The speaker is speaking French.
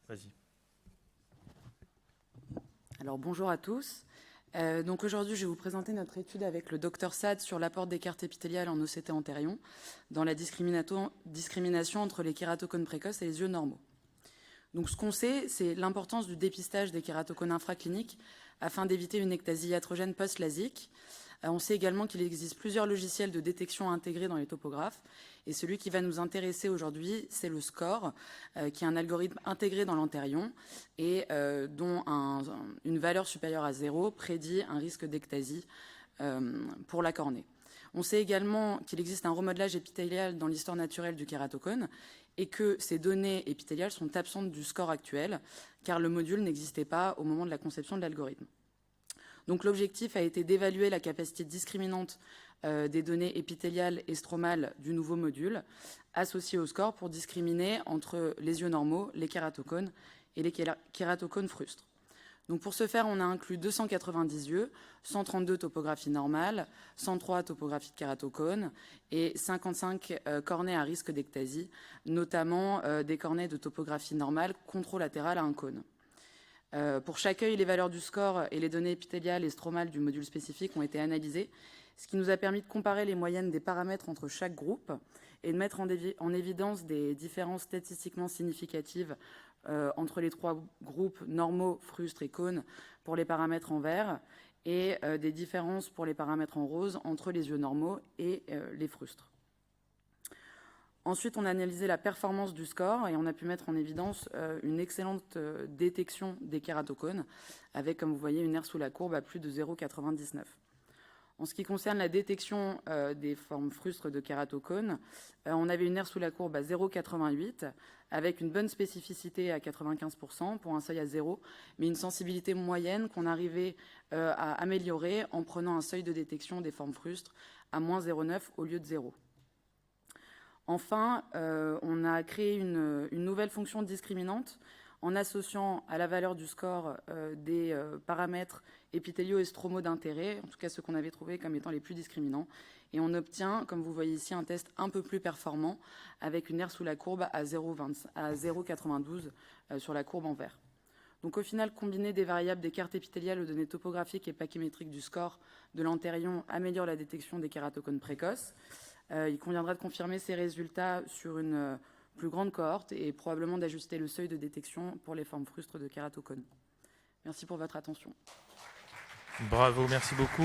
Vas-y. Alors bonjour à tous. Donc aujourd'hui, je vais vous présenter notre étude avec le Dr Saad sur l'apport des cartes épithéliales en OCT antérion dans la discrimination entre les kératocones précoces et les yeux normaux. Donc ce qu'on sait, c'est l'importance du dépistage des kératocones infracliniques afin d'éviter une ectasie iatrogène post-lasique. On sait également qu'il existe plusieurs logiciels de détection intégrés dans les topographes. Et celui qui va nous intéresser aujourd'hui, c'est le SCORE, qui est un algorithme intégré dans l'antérion et dont une valeur supérieure à 0 prédit un risque d'ectasie pour la cornée. On sait également qu'il existe un remodelage épithélial dans l'histoire naturelle du kératocone et que ces données épithéliales sont absentes du SCORE actuel, car le module n'existait pas au moment de la conception de l'algorithme. Donc l'objectif a été d'évaluer la capacité discriminante des données épithéliales et stromales du nouveau module associé au SCORE pour discriminer entre les yeux normaux, les kératocones et les kératocones frustres. Donc pour ce faire, on a inclus 290 yeux, 132 topographies normales, 103 topographies de kératocones et 55 cornets à risque d'ectasie, notamment des cornets de topographie normale contralatérale à un cône. Pour chaque œil, les valeurs du SCORE et les données épithéliales et stromales du module spécifique ont été analysées, ce qui nous a permis de comparer les moyennes des paramètres entre chaque groupe et de mettre en évidence des différences statistiquement significatives entre les trois groupes normaux, frustres et cônes pour les paramètres en vert et des différences pour les paramètres en rose entre les yeux normaux et les frustres. Ensuite, on a analysé la performance du SCORE et on a pu mettre en évidence une excellente détection des kératocones avec, comme vous voyez, une R sous la courbe à plus de 0,99. En ce qui concerne la détection des formes frustres de kératocones, on avait une R sous la courbe à 0,88 avec une bonne spécificité à 95% pour un seuil à 0, mais une sensibilité moyenne qu'on arrivait à améliorer en prenant un seuil de détection des formes frustres à moins 0,9 au lieu de 0. Enfin, on a créé une nouvelle fonction discriminante en associant à la valeur du SCORE des paramètres épithéliaux et stromaux d'intérêt, en tout cas ceux qu'on avait trouvés comme étant les plus discriminants. Et on obtient, comme vous voyez ici, un test un peu plus performant avec une R sous la courbe à 0,92 sur la courbe en vert. Donc au final, combiner des variables des cartes épithéliales aux données topographiques et pachymétriques du SCORE de l'antérion améliore la détection des kératocones précoces. Il conviendra de confirmer ces résultats sur une plus grande cohorte et probablement d'ajuster le seuil de détection pour les formes frustres de kératocones. Merci pour votre attention. Bravo, merci beaucoup.